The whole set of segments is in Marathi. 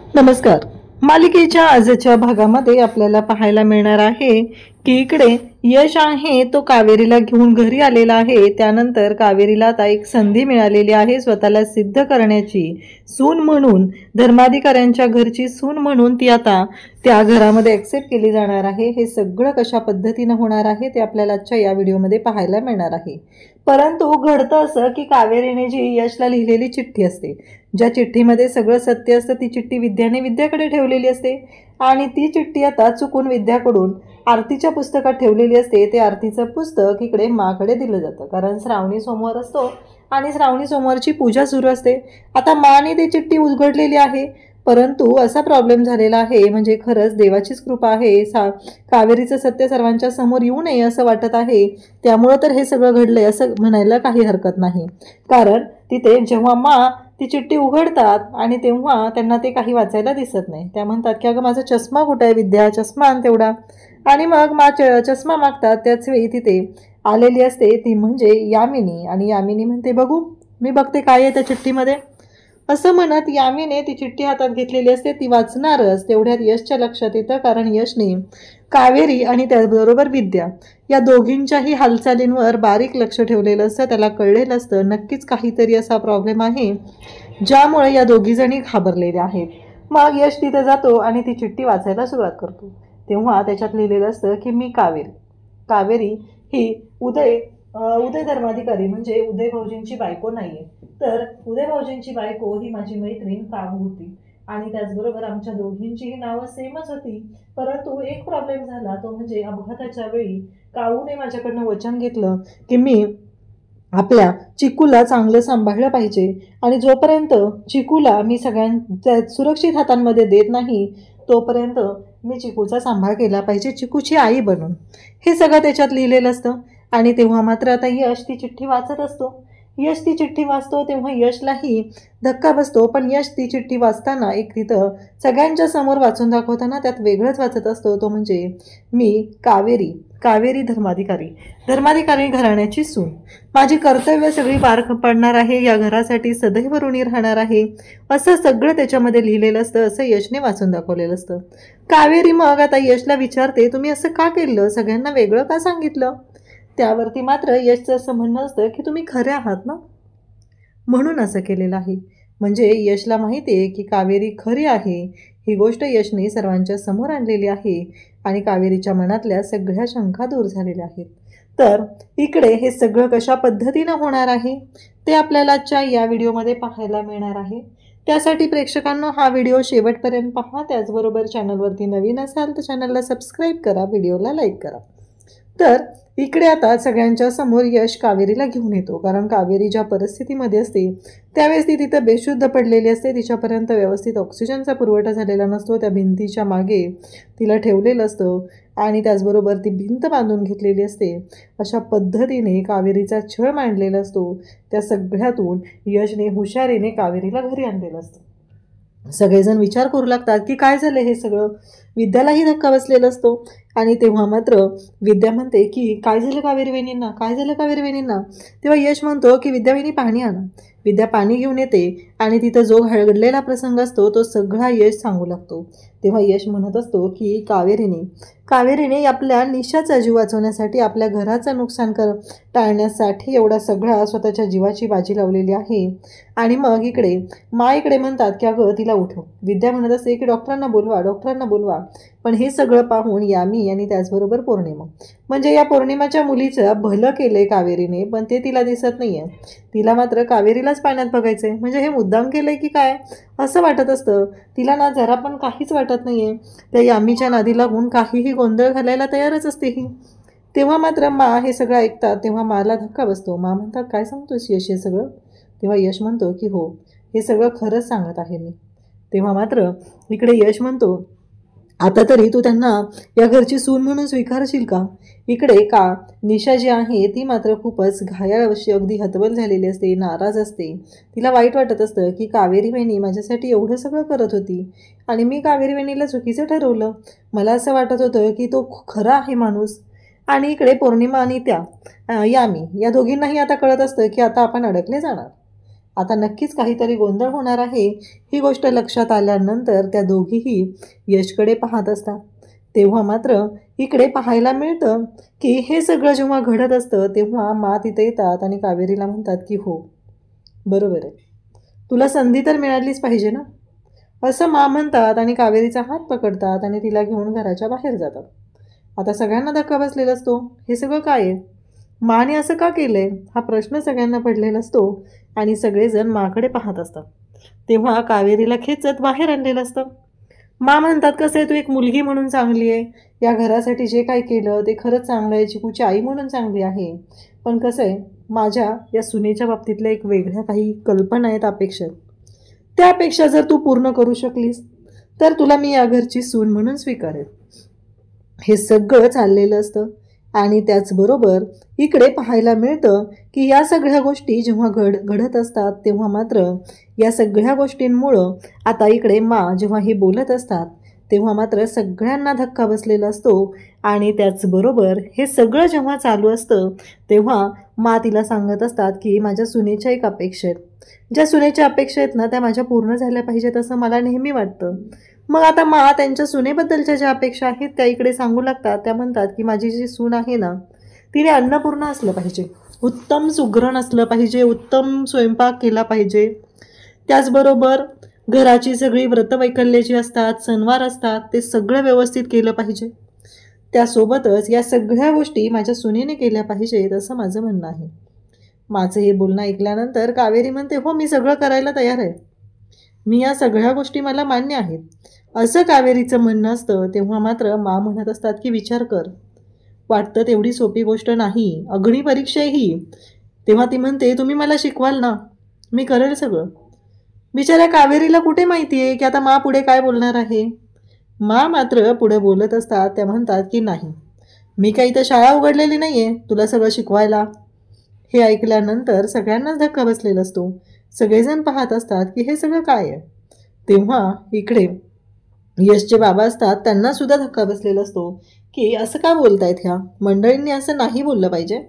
नमस्कार. मालिकेच्या आजच्या भागामध्ये आपल्याला पाहायला मिळणार आहे की इकडे यश आहे तो कावेरीला घेऊन घरी आलेला आहे। त्यानंतर कावेरीला आता एक संधी मिळालेली आहे स्वतःला सिद्ध करण्याची। सून म्हणून, धर्माधिकाऱ्यांच्या घरची सून म्हणून ती आता त्या घरामध्ये ॲक्सेप्ट केली जाणार आहे। हे सगळं कशा पद्धतीने होणार आहे ते आपल्याला आजच्या या व्हिडिओमध्ये पाहायला मिळणार आहे। परंतु घडतं असं की कावेरीने जी यशला लिहिलेली चिठ्ठी असते, ज्या चिठ्ठीमध्ये सगळं सत्य असतं, ती चिठ्ठी विद्याने विद्याकडे ठेवलेली असते आणि ती चिठ्ठी आता चुकून विद्याकडून आरतीच्या पुस्तकात ठेवलेली असते। ते आरतीचं पुस्तक इकडे माकडे दिलं जातं, कारण श्रावणी सोमवार असतो आणि श्रावणी सोमवारची पूजा सुरू असते। आता माने ती चिठ्ठी उघडलेली आहे, परंतु असा प्रॉब्लेम झालेला आहे, म्हणजे खरंच देवाचीच कृपा आहे, कावेरीचं सत्य सर्वांच्या समोर येऊ नये असं वाटत आहे। त्यामुळे तर हे सगळं घडलंय असं म्हणायला काही हरकत नाही, कारण तिथे जेव्हा मा ती चिठ्ठी उघडतात आणि तेव्हा त्यांना ते काही वाचायला दिसत नाही। त्या म्हणतात की अगं माझा चष्मा कुठे आहे विद्या, चष्मा आण तेवढा। आणि मग मा चष्मा मागतात। त्याच वेळी तिथे आलेली असते ती म्हणजे यामिनी, आणि यामिनी म्हणते बघू मी बघते काय आहे त्या चिठ्ठीमध्ये, असं म्हणत यामिनीने ती चिठ्ठी हातात घेतलेली असते। ती वाचणारच तेवढ्यात यशच्या लक्षात येतं, कारण यशने कावेरी आणि त्याचबरोबर विद्या या दोघींच्याही हालचालींवर बारीक लक्ष ठेवलेलं असतं। त्याला कळलेलं असतं नक्कीच काहीतरी असा प्रॉब्लेम आहे ज्यामुळे या दोघीजणी घाबरलेल्या आहेत। मग यश तिथे जातो आणि ती चिठ्ठी वाचायला सुरुवात करतो। तेव्हा त्याच्यात लिहिलेलं असतं की मी कावेरी ही उदय धर्माधिकारी म्हणजे उदय भाऊजींची बायको नाहीये, तर उदय भाऊजींची बायको ही माझी मैत्रीण काऊ होती आणि त्याचबरोबर आमच्या दोघींचीही नावं सेमच होती। परंतु एक प्रॉब्लेम झाला, तो म्हणजे अपघाताच्या वेळी काऊने माझ्याकडनं वचन घेतलं की मी आपल्या चिकूला चांगलं सांभाळलं पाहिजे आणि जोपर्यंत चिकूला मी सगळ्यांच्या सुरक्षित हातांमध्ये देत नाही तोपर्यंत मी चिकूचा सांभाळ केला पाहिजे, चिकूची आई बनून। हे सगळं त्याच्यात लिहिलेलं असतं। आणि तेव्हा मात्र आता यश ती चिठ्ठी वाचत असतो। यश ती चिठ्ठी वाचतो तेव्हा यशलाही धक्का बसतो, पण यश ती चिठ्ठी वाचताना एक तिथं सगळ्यांच्या समोर वाचून दाखवताना त्यात वेगळंच वाचत असतो, तो म्हणजे मी कावेरी धर्माधिकारी घराण्याची सून, माझी कर्तव्य सगळी पार पडणार आहे, या घरासाठी सदैव ऋणी राहणार आहे, असं सगळं त्याच्यामध्ये लिहिलेलं असतं। असं यशने वाचून दाखवलेलं असतं। कावेरी मग आता यशला विचारते तुम्ही असं का केलं, सगळ्यांना वेगळं का सांगितलं? त्यावरती मात्र यशचं असं म्हणणं असतं की तुम्ही खरे आहात ना, म्हणून असं केलेलं आहे। म्हणजे यशला माहिती आहे की कावेरी खरी आहे, ही गोष्ट यशने सर्वांच्या समोर आणलेली आहे आणि कावेरीच्या मनातल्या सगळ्या शंका दूर झालेल्या आहेत। तर इकडे हे सगळं कशा पद्धतीनं होणार आहे ते आपल्याला आजच्या या व्हिडिओमध्ये पाहायला मिळणार आहे। त्यासाठी प्रेक्षकांनो हा व्हिडिओ शेवटपर्यंत पहा। त्याचबरोबर चॅनलवरती नवीन असाल तर चॅनलला सबस्क्राईब करा, व्हिडिओला लाईक करा। तर इकडे आता सगळ्यांच्या समोर यश कावेरीला घेऊन येतो, कारण कावेरी ज्या परिस्थितीमध्ये असते त्यावेळेस ती तिथं बेशुद्ध पडलेली असते, तिच्यापर्यंत व्यवस्थित ऑक्सिजनचा पुरवठा झालेला नसतो। त्या भिंतीच्या मागे तिला ठेवलेलं असतं आणि त्याचबरोबर ती भिंत बांधून घेतलेली असते। अशा पद्धतीने कावेरीचा छळ मांडलेला असतो। त्या सगळ्यातून यशने हुशारीने कावेरीला घरी आणलेलं असतं। सगळेजण विचार करू लागतात की काय झालं हे सगळं, विद्यालाही धक्का बसलेला असतो। आणि तेव्हा मात्र विद्या म्हणते की काय झालं कावेरी वहिनींना, तेव्हा यश म्हणतो की विद्या वहिनी पाणी आणा। विद्या पाणी घेऊन येते आणि तिथं जो घडलेला प्रसंग असतो तो सगळा यश सांगू लागतो। तेव्हा यश म्हणत असतो की कावेरीने आपल्या निशाचा जीव वाचवण्यासाठी, आपल्या घराचं नुकसान टाळण्यासाठी एवढा सगळा स्वतःच्या जीवाची बाजी लावलेली आहे। आणि मग इकडे म्हणतात की अगं तिला उठव। विद्या म्हणत असते की डॉक्टरांना बोलवा। पण हे सगळं पाहून यामी आणि त्याचबरोबर पौर्णिमा, म्हणजे या पौर्णिमाच्या मुलीचं भलं केलंय कावेरीने, पण ते तिला दिसत नाहीये। तिला मात्र कावेरीलाच पाण्यात बघायचंय, म्हणजे हे मुद्दाम केलंय की काय असं वाटत असतं तिला ना, जरा पण काहीच वाटत नाहीये। त्या यामीच्या नादी लागून काहीही गोंधळ घालायला तयारच असते ही। तेव्हा मात्र मा हे सगळं ऐकतात, तेव्हा माला धक्का बसतो। मा म्हणतात काय सांगतोस यश हे सगळं? तेव्हा यश म्हणतो की हो, हे सगळं खरंच सांगत आहे मी। तेव्हा मात्र इकडे यश म्हणतो आता तरी तू त्यांना या घरची सून म्हणून स्वीकारशील का? इकडे का निशा जी आहे ती मात्र खूपच घायाळ, अगदी हतबल झालेली असते, नाराज असते। तिला वाईट वाटत असतं की कावेरी वहिनी माझ्यासाठी एवढं सगळं करत होती आणि मी कावेरी वहिनीला चुकीचं ठरवलं। मला असं वाटत होतं की तो खरा आहे माणूस। आणि इकडे पौर्णिमा आणि त्या यामी या दोघींनाही आता कळत असतं की आता आपण अडकले जाणार। आता नक्कीच काहीतरी गोंधळ होणार आहे ही गोष्ट लक्षात आल्यानंतर त्या दोघीही यशकडे पाहत असतात. तेव्हा मात्र इकडे पाहायला मिळतं की हे सगळं जेव्हा घडत असतं तेव्हा मा तिथे येतात आणि कावेरीला म्हणतात की हो बरोबर आहे, तुला संधी तर मिळालीच पाहिजे ना, असं मा म्हणतात आणि कावेरीचा हात पकडतात आणि तिला घेऊन घराच्या बाहेर जातात. आता सगळ्यांना धक्का बसलेला असतो, हे सगळं काय आहे, माने असं का केलंय हा प्रश्न सगळ्यांना पडलेला असतो आणि सगळेजण माकडे पाहत असतात. तेव्हा कावेरीला खेचत बाहेर आणलेलं असतं. मा म्हणतात कसं आहे, तू एक मुलगी म्हणून चांगली आहे, या घरासाठी जे काय केलं ते खरंच चांगलं आहे, चिकूची आई म्हणून चांगली आहे, पण कसं आहे माझ्या या सुनेच्या बाबतीतल्या एक वेगळ्या काही कल्पना आहेत, अपेक्षा आहेत, त्यापेक्षा जर तू पूर्ण करू शकलीस तर तुला मी या घरची सून म्हणून स्वीकारेल. हे सगळं चाललेलं असतं आणि त्याचबरोबर इकडे पाहायला मिळतं की या सगळ्या गोष्टी जेव्हा घडत असतात तेव्हा मात्र या सगळ्या गोष्टींमुळं आता इकडे मा जेव्हा हे बोलत असतात तेव्हा मात्र सगळ्यांना धक्का बसलेला असतो आणि त्याचबरोबर हे सगळं जेव्हा चालू असतं तेव्हा मा तिला सांगत असतात की माझ्या सुनेच्या एक अपेक्षा आहेत, ज्या सुनेच्या अपेक्षा आहेत ना त्या माझ्या पूर्ण झाल्या पाहिजेत असं मला नेहमी वाटतं. मग आता मा त्यांच्या सुनेबद्दलच्या ज्या अपेक्षा आहेत त्या इकडे सांगू लागतात. त्या म्हणतात की माझी जी सून आहे ना तिने अन्नपूर्ण असलं पाहिजे, उत्तम सुगरण असलं पाहिजे, उत्तम स्वयंपाक केला पाहिजे, त्याचबरोबर घराची सगळी व्रतवैकल्ये जी असतात, सणवार असतात, ते सगळं व्यवस्थित केलं पाहिजे, त्यासोबतच या सगळ्या गोष्टी माझ्या सुनेने केल्या पाहिजेत असं माझं म्हणणं आहे. माझं हे बोलणं ऐकल्यानंतर कावेरी म्हणते हो मी सगळं करायला तयार आहे, मी या सगळ्या गोष्टी मला मान्य आहेत असं कावेरीचं म्हणणं असतं. तेव्हा मात्र मा म्हणत असतात की विचार कर, वाटतं तेवढी सोपी गोष्ट नाही, अग्निपरीक्षा ही. तेव्हा ती म्हणते तुम्ही मला शिकवाल ना, मी करेल सगळं. बिचाऱ्या कावेरीला कुठे माहिती आहे की आता मा पुढे काय बोलणार आहे. मा मात्र पुढे बोलत असतात. त्या म्हणतात की नाही, मी काही तर शाळा उघडलेली नाही आहे तुला सगळं शिकवायला. हे ऐकल्यानंतर सगळ्यांनाच धक्का बसलेला असतो. सगळेजण पाहत असतात की हे सगळं काय आहे. तेव्हा इकडे यशचे बाबा असतात, त्यांना सुद्धा धक्का बसलेला असतो की असं का बोलतायत, ह्या मंडळींनी असं नाही बोललं पाहिजे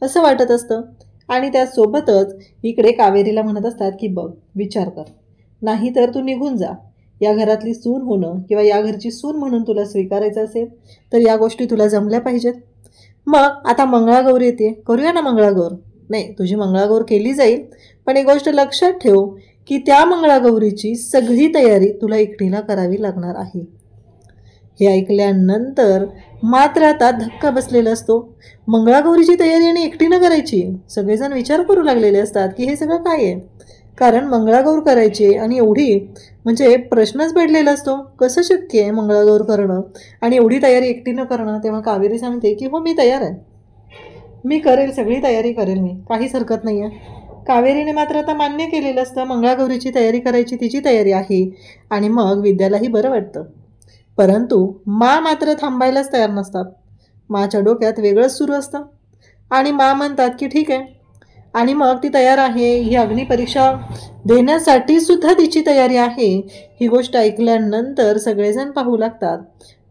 असं वाटत असतं. आणि त्यासोबतच इकडे कावेरीला म्हणत असतात की बघ विचार कर, नाही तर तू निघून जा, या घरातली सून होणं किंवा या घरची सून म्हणून तुला स्वीकारायचं असेल तर या गोष्टी तुला जमल्या पाहिजेत. मग आता मंगळागौर येते, करूया ना मंगळागौर. नाही, तुझी मंगळागौर केली जाईल, पण एक गोष्ट लक्षात ठेव की त्या मंगळागौरीची सगळी तयारी तुला एकटीला करावी लागणार आहे. हे ऐकल्यानंतर मात्र आता धक्का बसलेला असतो. मंगळागौरीची तयारी आणि एकटीनं करायची, सगळेजण विचार करू लागलेले असतात की हे सगळं काय आहे, कारण मंगळागौर करायची आणि एवढी म्हणजे प्रश्नच पडलेला असतो, कसं शक्य आहे मंगळागौर करणं आणि एवढी तयारी एकटीनं करणं. तेव्हा कावेरी सांगते की हो मी तयार आहे, मी करेल, सगळी तयारी करेल, मी काहीच हरकत नाही आहे. कावेरीने मात्र आता मान्य केलेलं असतं, मंगळागौरीची तयारी करायची तिची तयारी आहे आणि मग विद्यालाही बरं वाटतं. परंतु मा मात्र थांबायलाच तयार नसतात. माच्या डोक्यात वेगळंच सुरू असतं आणि मा म्हणतात की ठीक आहे, आणि मग ती तयार आहे, ही अग्निपरीक्षा देण्यासाठी सुद्धा तिची तयारी आहे. ही गोष्ट ऐकल्यानंतर सगळेजण पाहू लागतात.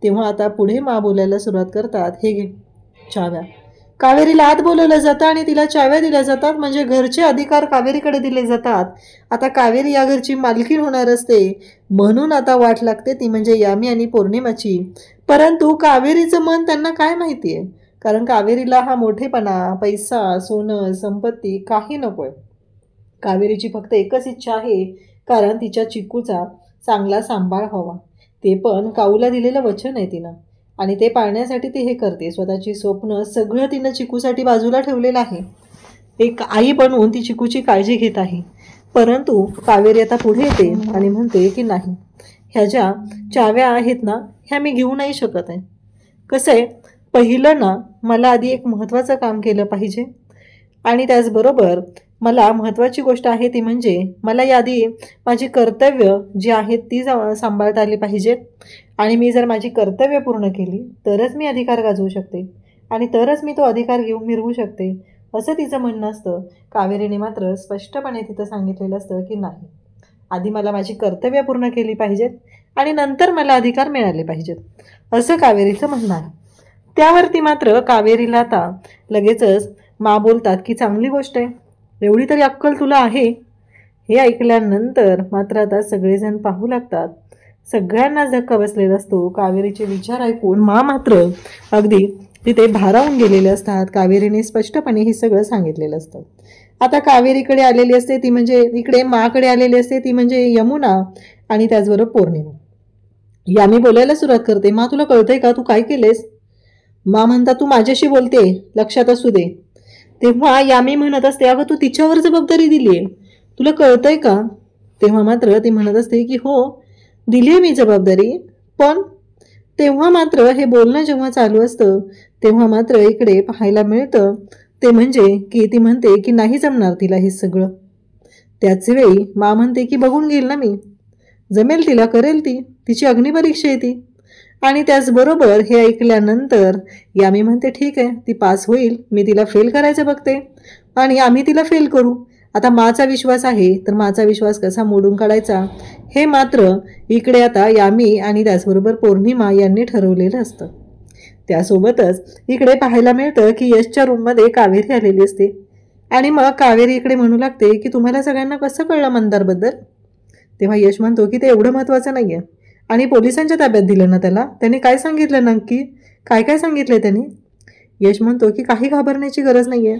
तेव्हा आता पुढे मा बोलायला सुरुवात करतात, हे घे चाव्या. कावेरीला आत बोलवलं जातं आणि तिला चाव्या दिल्या जातात, म्हणजे घरचे अधिकार कावेरीकडे दिले जातात. आता कावेरी या घरची मालकीण होणार असते, म्हणून आता वाट लागते ती म्हणजे यामी आणि पौर्णिमाची. परंतु कावेरीचं मन त्यांना काय माहिती आहे, कारण कावेरीला हा मोठेपणा, पैसा, सोनं, संपत्ती काही नको आहे. कावेरीची फक्त एकच इच्छा आहे, कारण तिच्या चिकूचा चांगला सांभाळ व्हावा, ते पण काऊला दिलेलं वचन आहे तिनं, आणि ते पाळण्यासाठी ती हे करते. स्वतःची स्वप्न सगळं तिनं चिकूसाठी बाजूला ठेवलेलं आहे. एक आई बनवून ती चिकूची काळजी घेत आहे. परंतु कावेरी आता पुढे येते आणि म्हणते की नाही, ह्या ज्या चाव्या आहेत ना ह्या मी घेऊ नाही शकत आहे. कसं आहे, पहिलं ना मला आधी एक महत्त्वाचं काम केलं पाहिजे आणि त्याचबरोबर मला महत्त्वाची गोष्ट आहे ती म्हणजे मला यादी माझी कर्तव्य जी आहेत ती सांभाळता आली पाहिजेत, आणि मी जर माझी कर्तव्य पूर्ण केली तरच मी अधिकार गाजवू शकते आणि तरच मी तो अधिकार घेऊन मिरवू शकते असं तिचं म्हणणं असतं. कावेरीने मात्र स्पष्टपणे तिथं सांगितलेलं असतं की नाही, आधी मला माझी कर्तव्य पूर्ण केली पाहिजेत आणि नंतर मला अधिकार मिळाले पाहिजेत असं कावेरीचं म्हणणं आहे. त्यावरती मात्र कावेरीला आता लगेचच मा बोलतात की चांगली गोष्ट आहे, एवढी तरी अक्कल तुला आहे, हे ऐकल्यानंतर मात्र आता सगळेजण पाहू लागतात. सगळ्यांनाच धक्का बसलेला असतो. कावेरीचे विचार ऐकून मात्र अगदी तिथे भारावून गेलेले असतात. कावेरीने स्पष्टपणे हे सगळं सांगितलेलं असतं. आता कावेरीकडे आलेली असते ती म्हणजे इकडे माकडे आलेली असते ती म्हणजे यमुना आणि त्याचबरोबर पौर्णिमा. यामी बोलायला सुरुवात करते, मा तुला कळतंय का तू काय केलेस? मा म्हणता तू माझ्याशी बोलते, लक्षात असू दे. तेव्हा यामी म्हणत असते, अगं तू तिच्यावर जबाबदारी दिलीये, तुला कळतंय का? तेव्हा मात्र ती म्हणत असते की हो दिलीये मी जबाबदारी, पण तेव्हा मात्र हे बोलणं जेव्हा चालू असतं तेव्हा मात्र इकडे पाहायला मिळतं ते म्हणजे की ती म्हणते की नाही जमणार तिला हे सगळं. त्याच वेळी मा म्हणते की बघून घेईल ना मी, जमेल तिला, करेल ती, तिची अग्निपरीक्षा आहे ती. आणि त्याचबरोबर हे ऐकल्यानंतर यामी म्हणते ठीक आहे ती पास होईल, मी तिला फेल करायचं बघते आणि आम्ही तिला फेल करू. आता माचा विश्वास आहे तर माचा विश्वास कसा मोडून काढायचा हे मात्र इकडे आता यामी आणि त्याचबरोबर पौर्णिमा यांनी ठरवलेलं असतं. त्यासोबतच इकडे पाहायला मिळतं की यशच्या रूममध्ये कावेरी आलेली असते आणि मग कावेरी इकडे म्हणू लागते की तुम्हाला सगळ्यांना कसं कळलं मंदारबद्दल? तेव्हा यश म्हणतो की ते एवढं महत्त्वाचं नाही आहे आणि पोलिसांच्या ताब्यात दिलं ना त्याला, त्याने काय सांगितलं नक्की, काय काय सांगितलं त्यांनी? यश म्हणतो की काही घाबरण्याची गरज नाही आहे.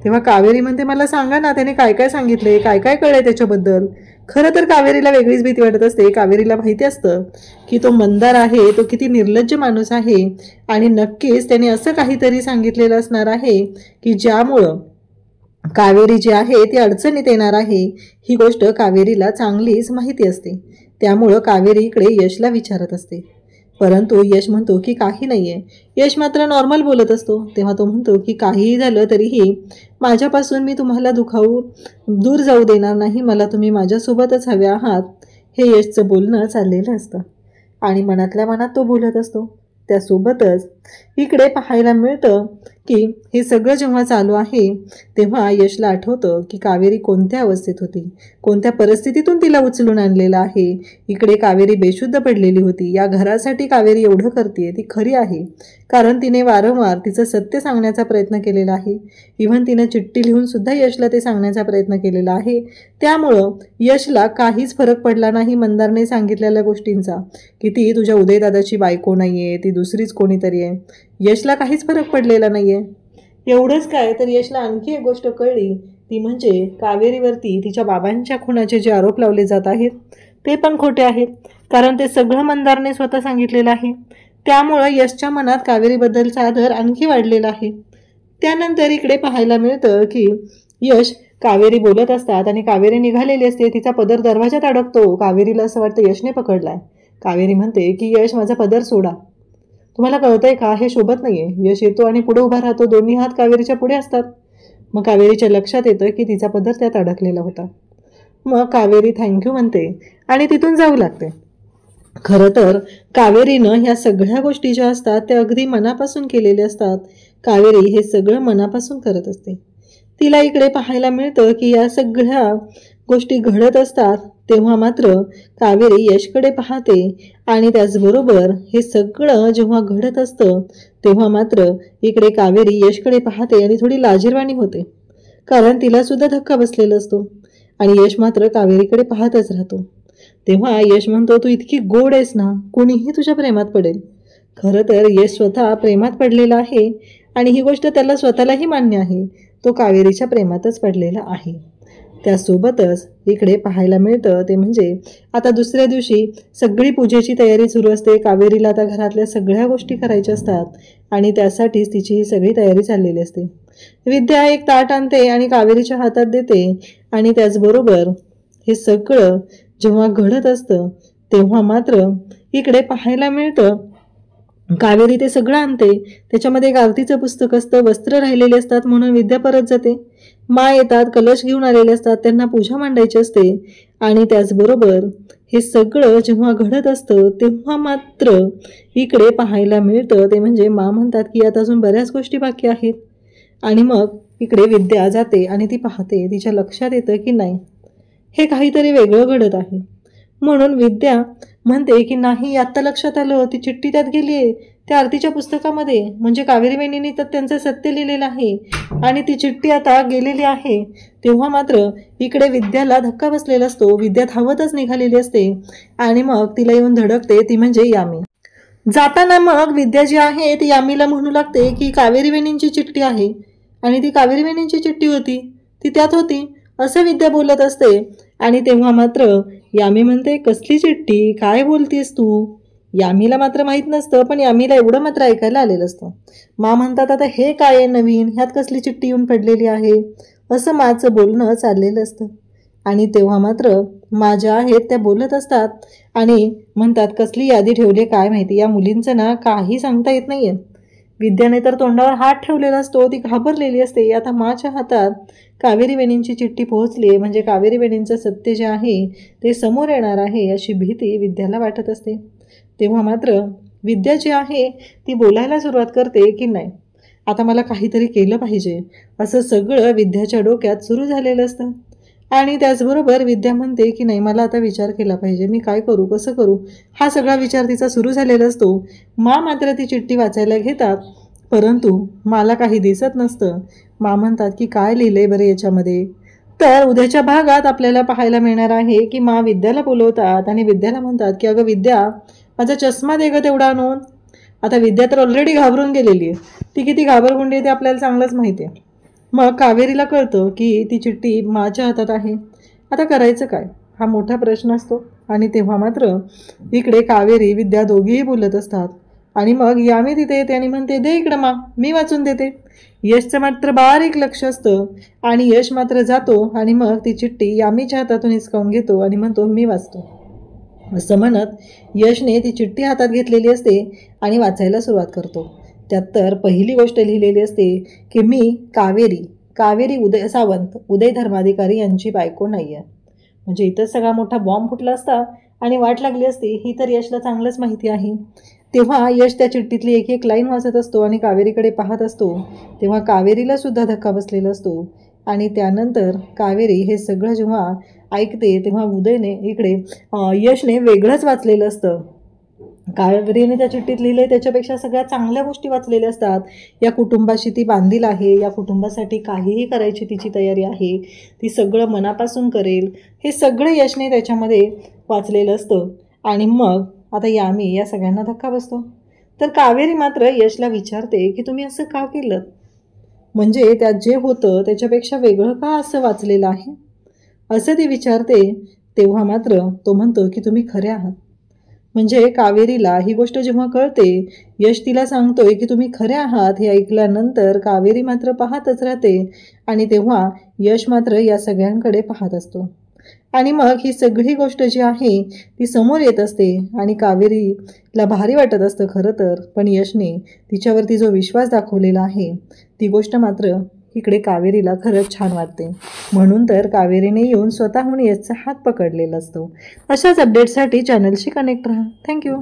तेव्हा कावेरी म्हणते मला सांगा ना त्याने काय काय सांगितले, काय काय कळलंय त्याच्याबद्दल. खरं तर कावेरीला वेगळीच भीती वाटत असते. कावेरीला माहिती असतं की तो मंदार आहे, तो किती निर्लज्ज माणूस आहे आणि नक्कीच त्याने असं काहीतरी सांगितलेलं असणार आहे की ज्यामुळं कावेरी जी आहे ती अडचणीत येणार आहे. ही गोष्ट कावेरीला चांगलीच माहिती असते. त्यामुळं कावेरी इकडे यशला विचारत असते, परंतु यश म्हणतो की काही नाही आहे. यश मात्र नॉर्मल बोलत असतो. तेव्हा तो म्हणतो की काहीही झालं तरीही माझ्यापासून मी तुम्हाला दुखावून दूर जाऊ देणार नाही, मला तुम्ही माझ्यासोबतच हवे आहात. हे यशचं बोलणं चाललेलं असतं आणि मनातल्या मनात तो बोलत असतो. त्यासोबतच इकडे पाहायला मिळतं की हे सगळं जेव्हा चालू आहे तेव्हा यशला आठवतं की कावेरी कोणत्या अवस्थेत होती, कोणत्या परिस्थितीतून तिला उचलून आणलेलं आहे. इकडे कावेरी बेशुद्ध पडलेली होती. या घरासाठी कावेरी एवढं करते ती खरी आहे, कारण तिने वारंवार तिचं सत्य सांगण्याचा प्रयत्न केलेला आहे. इव्हन तिनं चिठ्ठी लिहून सुद्धा यशला ते सांगण्याचा प्रयत्न केलेला आहे. त्यामुळं यशला काहीच फरक पडला नाही मंदारने सांगितलेल्या गोष्टींचा, की ती तुझ्या उदयदादाची बायको नाही आहे, ती दुसरीच कोणीतरी आहे. यशला काहीच फरक पडलेला नाही आहे. एवढंच काय तर यशला आणखी एक गोष्ट कळली, ती म्हणजे कावेरीवरती तिच्या बाबांच्या खुनाचे जे आरोप लावले जात आहेत ते पण खोटे आहेत, कारण ते सगळं मंदारने स्वतः सांगितलेलं आहे. त्यामुळं यशच्या मनात कावेरीबद्दलचा आदर आणखी वाढलेला आहे. त्यानंतर इकडे पाहायला मिळतं की यश कावेरी बोलत असतात आणि कावेरी निघालेली असते. तिचा पदर दरवाजात अडकतो. कावेरीला असं वाटतं यशने पकडलाय. कावेरी म्हणते की यश माझा पदर सोडा, तुम्हाला कळतंय का हे शोभत नाहीये. यश येतो आणि पुढे उभा राहतो. दोन्ही हात कावेरीच्या पुढे असतात. मग कावेरीच्या लक्षात येतं की तिचा पदर त्यात अडकलेला होता. मग कावेरी थँक्यू म्हणते आणि तिथून जाऊ लागते. खरं तर कावेरीनं ह्या सगळ्या गोष्टी ज्या असतात त्या अगदी मनापासून केलेल्या असतात. कावेरी हे सगळं मनापासून करत असते. तिला इकडे पाहायला मिळतं की या सगळ्या गोष्टी घडत असतात तेव्हा मात्र कावेरी यशकडे पाहते आणि त्याचबरोबर हे सगळं जेव्हा घडत असतं तेव्हा मात्र इकडे कावेरी यशकडे पाहते आणि थोडी लाजिरवाणी होते, कारण तिला सुद्धा धक्का बसलेला असतो आणि यश मात्र कावेरीकडे पाहतच राहतो. तेव्हा यश म्हणतो तू इतकी गोड आहेस ना, कोणीही तुझ्या प्रेमात पडेल. खरं तर यश स्वतः प्रेमात पडलेला आहे आणि ही गोष्ट त्याला स्वतःलाही मान्य आहे. तो कावेरीच्या प्रेमातच पडलेला आहे. त्यासोबतच इकडे पाहायला मिळतं ते म्हणजे आता दुसऱ्या दिवशी सगळी पूजेची तयारी सुरू असते. कावेरीला आता घरातल्या सगळ्या गोष्टी करायच्या असतात आणि त्यासाठीच तिची ही सगळी तयारी चाललेली असते. विद्या एक ताट आणते आणि कावेरीच्या हातात देते आणि त्याचबरोबर हे सगळं जेव्हा घडत असतं तेव्हा मात्र इकडे पाहायला मिळतं कावेरी ते सगळं आणते. त्याच्यामध्ये एक आरतीचं पुस्तक असतं, वस्त्र राहिलेले असतात म्हणून विद्या परत जाते. मा येतात, कलश घेऊन आलेले असतात, त्यांना पूजा मांडायची असते आणि त्याचबरोबर हे सगळं जेव्हा घडत असतं तेव्हा मात्र इकडे पाहायला मिळतं ते म्हणजे मा म्हणतात की आता अजून बऱ्याच गोष्टी बाकी आहेत. आणि मग इकडे विद्या जाते आणि ती पाहते. तिच्या लक्षात येतं की नाही हे काहीतरी वेगळं घडत आहे. म्हणून विद्या म्हणते की नाही आत्ता लक्षात आलं, ती चिठ्ठी त्यात गेली आहे, त्या आरतीच्या पुस्तकामध्ये म्हणजे कावेरी वहिनींनी तर त्यांचं सत्य लिहिलेलं आहे आणि ती चिठ्ठी आता गेलेली आहे, तेव्हा मात्र इकडे विद्याला धक्का बसलेला असतो. विद्या धावतच निघालेली असते आणि मग तिला येऊन धडकते ती म्हणजे यामी. जाताना मग विद्या जी आहे ती यामीला म्हणू लागते की कावेरी वहिनींची चिठ्ठी आहे आणि ती कावेरी वहिनींची चिठ्ठी होती, ती त्यात होती असं विद्या बोलत असते. आणि तेव्हा मात्र यामी म्हणते, कसली चिठ्ठी, काय बोलतीस तू? यामीला मात्र माहीत नसतं, पण यामीला एवढं मात्र ऐकायला आलेलं असतं. मा म्हणतात, आता हे काय आहे नवीन, ह्यात कसली चिठ्ठी येऊन पडलेली आहे, असं माचं बोलणं चाललेलं असतं. आणि तेव्हा मात्र मा ज्या आहेत त्या बोलत असतात आणि म्हणतात, कसली यादी ठेवली काय माहिती, या मुलींचं ना काही सांगता येत नाहीये. विद्याने तर तोंडावर हात ठेवलेला असतो, ती घाबरलेली असते. आता माच्या हातात कावेरी वहिनींची चिठ्ठी पोहोचली, म्हणजे कावेरी वहिनींचं सत्य जे आहे ते समोर येणार आहे अशी भीती विद्याला वाटत असते. तेव्हा मात्र विद्या जी आहे ती बोलायला सुरुवात करते की नाही, आता मला काहीतरी केलं पाहिजे, असं सगळं विद्याच्या डोक्यात सुरू झालेलं असतं. आणि त्याचबरोबर विद्या म्हणते की नाही, मला आता विचार केला पाहिजे, मी काय करू, कसं करू, हा सगळा विचार तिचा सुरू झालेला असतो. मा मात्र ती चिठ्ठी वाचायला घेतात, परंतु मला काही दिसत नसतं. मा म्हणतात की काय लिहिलंय बरं याच्यामध्ये. तर उद्याच्या भागात आपल्याला पाहायला मिळणार आहे की मा विद्याला बोलवतात आणि विद्याला म्हणतात की अगं विद्या, माझा चष्मा दे गं तेवढा आणून. आता विद्या तर ऑलरेडी घाबरून गेलेली आहे, ती किती घाबरगुंडी आहे ते आपल्याला चांगलंच माहिती आहे. मग कावेरीला कळतं की ती चिठ्ठी माच्या हातात आहे, आता करायचं काय हा मोठा प्रश्न असतो. आणि तेव्हा मात्र इकडे कावेरी विद्या दोघीही बोलत असतात आणि मग यामी तिथे येते आणि म्हणते, दे इकडं मा, मी वाचून देते. यशचं मात्र बारीक लक्ष असतं आणि यश मात्र जातो आणि मग ती चिठ्ठी यामीच्या हातातून हिसकावून घेतो आणि म्हणतो, मी वाचतो. असं म्हणत यशने ती चिठ्ठी हातात घेतलेली असते आणि वाचायला सुरुवात करतो. त्यात तर पहिली गोष्ट लिहिलेली असते की मी कावेरी उदय सावंत, उदय धर्माधिकारी यांची बायको नाही आहे. म्हणजे इथंच सगळा मोठा बॉम्ब फुटला असता आणि वाट लागली असती, ही तर यशला चांगलंच माहिती आहे. तेव्हा यश त्या चिठ्ठीतली एक एक लाईन वाचत असतो आणि कावेरीकडे पाहत असतो. तेव्हा कावेरीला सुद्धा धक्का बसलेला असतो आणि त्यानंतर कावेरी हे सगळं जेव्हा ऐकते तेव्हा उदयने इकडे यशने वेगळंच वाचलेलं असतं. कावेरीने त्या चिठ्ठीत लिहिलंय त्याच्यापेक्षा सगळ्या चांगल्या गोष्टी वाचलेल्या असतात. या कुटुंबाशी ती बांधील आहे, या कुटुंबासाठी काहीही करायची तिची तयारी आहे, ती सगळं मनापासून करेल, हे सगळं यशने त्याच्यामध्ये वाचलेलं असतं. आणि मग आता यामी या सगळ्यांना धक्का बसतो. तर कावेरी मात्र यशला विचारते की तुम्ही असं का केलं, म्हणजे त्यात जे होतं त्याच्यापेक्षा वेगळं का असं वाचलेलं आहे, असं ती विचारते. तेव्हा मात्र तो म्हणतो की तुम्ही खरे आहात. म्हणजे कावेरीला ही गोष्ट जेव्हा कळते, यश तिला सांगतोय की तुम्ही खरे आहात, हे ऐकल्यानंतर कावेरी मात्र पाहतच राहते आणि तेव्हा यश मात्र या सगळ्यांकडे पाहत असतो. आणि मग ही सगळी गोष्ट जी आहे ती समोर येत असते आणि कावेरीला भारी वाटत असतं खरं तर, पण यशने तिच्यावरती जो विश्वास दाखवलेला आहे ती गोष्ट मात्र इकडे कावेरीला खरंच छान वाटते. म्हणून तर कावेरीने येऊन स्वतःहून यशचा हात पकडलेला असतो. अशाच अपडेटसाठी चॅनलशी कनेक्ट राहा. थँक्यू.